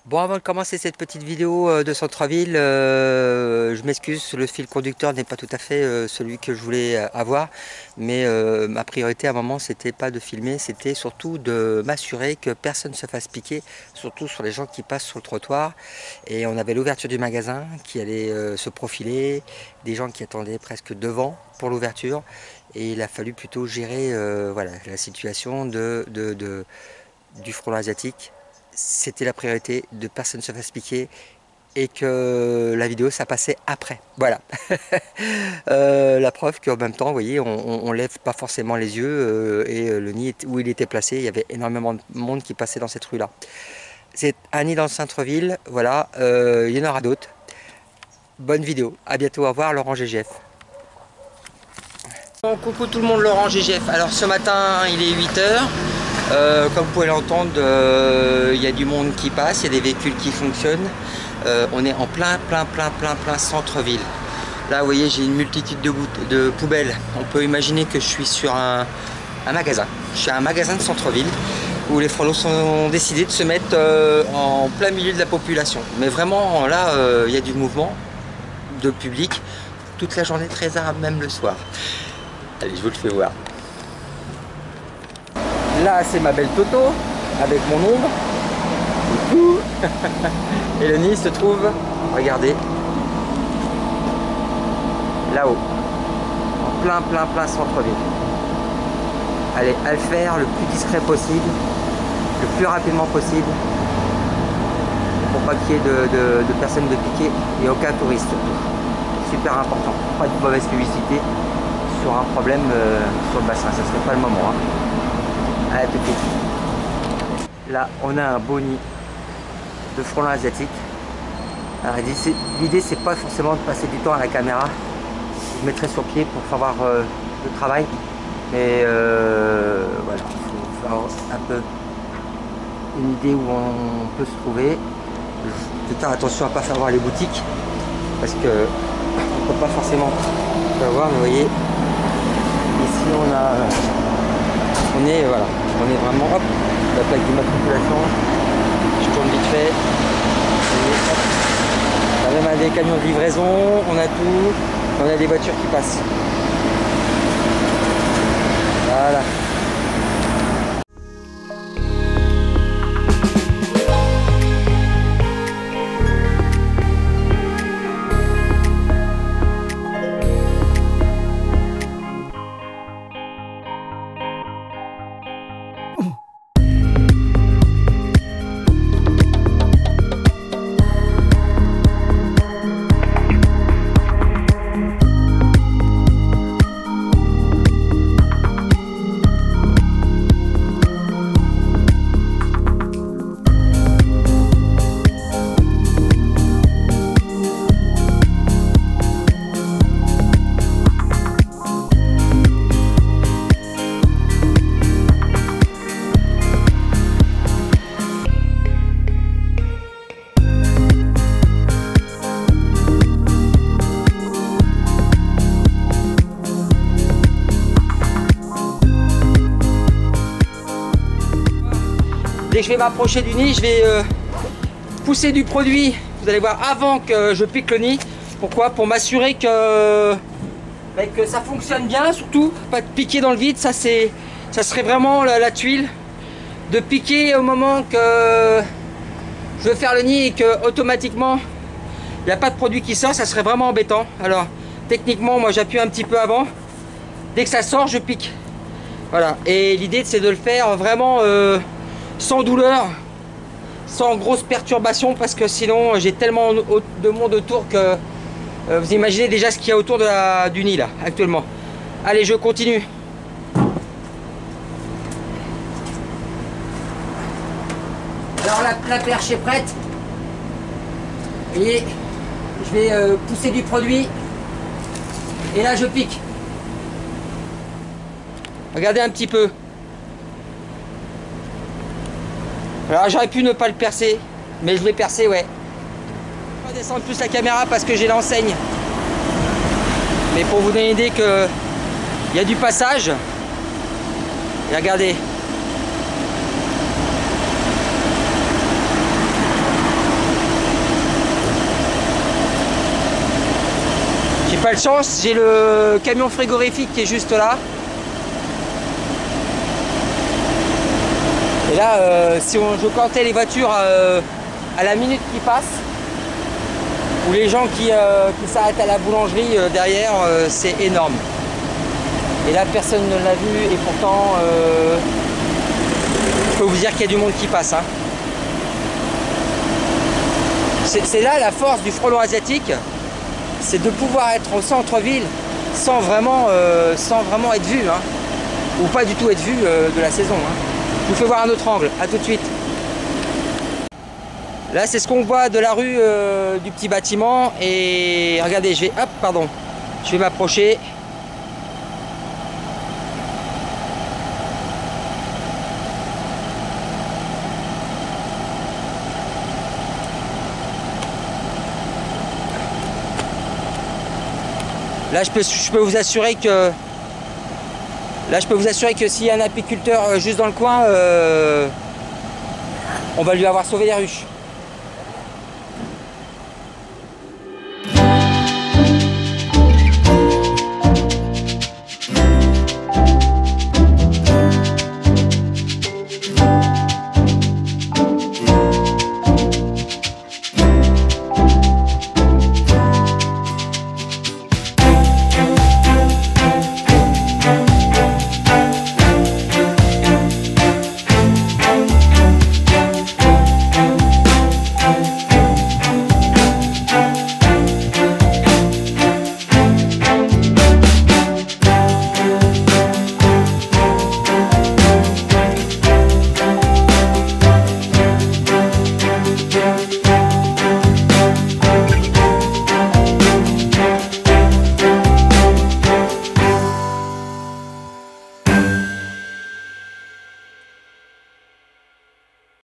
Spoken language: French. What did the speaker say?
Bon, avant de commencer cette petite vidéo de centre-ville, je m'excuse, le fil conducteur n'est pas tout à fait celui que je voulais avoir, mais ma priorité à un moment c'était pas de filmer, c'était surtout de m'assurer que personne ne se fasse piquer, surtout sur les gens qui passent sur le trottoir. Et on avait l'ouverture du magasin qui allait se profiler, des gens qui attendaient presque devant pour l'ouverture, et il a fallu plutôt gérer voilà, la situation du frelon asiatique. C'était la priorité, de personne ne se fasse piquer et que la vidéo ça passait après. Voilà. La preuve qu'en même temps, vous voyez, on lève pas forcément les yeux et le nid où il était placé, il y avait énormément de monde qui passait dans cette rue là. C'est un nid dans le centre-ville, voilà, il y en aura d'autres. Bonne vidéo, à bientôt, au revoir, Laurent GGF. Bon, coucou tout le monde, Laurent GGF. Alors ce matin il est 8 h. Comme vous pouvez l'entendre, il y a du monde qui passe, il y a des véhicules qui fonctionnent. On est en plein centre-ville. Là vous voyez, j'ai une multitude de poubelles. On peut imaginer que je suis sur un magasin. Je suis à un magasin de centre-ville où les frelons ont décidé de se mettre en plein milieu de la population. Mais vraiment là, il y a du mouvement de public toute la journée, très rare, même le soir. Allez, je vous le fais voir. Là, c'est ma belle Toto, avec mon ombre. Et le nid se trouve, regardez, là-haut, en plein centre-ville. Allez, à le faire le plus discret possible, le plus rapidement possible, pour pas qu'il y ait de personnes de piquer et aucun touriste surtout. Super important, pas de mauvaise publicité sur un problème sur le bassin, ça serait pas le moment. Allez, tout de suite. Là, on a un beau nid de frelons asiatiques. L'idée, c'est pas forcément de passer du temps à la caméra. Je mettrai sur pied pour faire voir le travail. Mais voilà, il faut avoir un peu une idée où on peut se trouver. Je vais faire attention à ne pas faire voir les boutiques. Parce que on ne peut pas forcément voir, mais vous voyez, ici on est voilà. On est vraiment, hop, la plaque d'immatriculation, je tourne vite fait, on a même des camions de livraison, on a tout, on a des voitures qui passent. Voilà. Dès que je vais m'approcher du nid, je vais pousser du produit, vous allez voir, avant que je pique le nid. Pourquoi? Pour m'assurer que ça fonctionne bien, surtout pas de piquer dans le vide. Ça serait vraiment la tuile de piquer au moment que je veux faire le nid et que automatiquement il n'y a pas de produit qui sort. Ça serait vraiment embêtant. Alors techniquement, moi j'appuie un petit peu avant. Dès que ça sort, je pique. Voilà, et l'idée c'est de le faire vraiment sans douleur, sans grosse perturbation, parce que sinon j'ai tellement de monde autour que vous imaginez déjà ce qu'il y a autour du nid là actuellement. Allez, je continue. Alors la perche est prête. Vous voyez, je vais pousser du produit et là je pique. Regardez un petit peu. Alors j'aurais pu ne pas le percer, mais je vais percer, ouais. Je vais descendre plus la caméra parce que j'ai l'enseigne. Mais pour vous donner une idée que il y a du passage. Et regardez. pas de chance, j'ai le camion frigorifique qui est juste là. Et là, si je comptais les voitures à la minute qui passe, ou les gens qui s'arrêtent à la boulangerie derrière, c'est énorme. Et là, personne ne l'a vu, et pourtant, je peux vous dire qu'il y a du monde qui passe. Hein. C'est là la force du frelon asiatique, c'est de pouvoir être au centre-ville sans vraiment être vu, hein, ou pas du tout être vu de la saison. Hein. Je vous fais voir un autre angle, à tout de suite. Là, c'est ce qu'on voit de la rue du petit bâtiment, et regardez, je vais m'approcher. Là, je peux vous assurer que s'il y a un apiculteur juste dans le coin, on va lui avoir sauvé les ruches.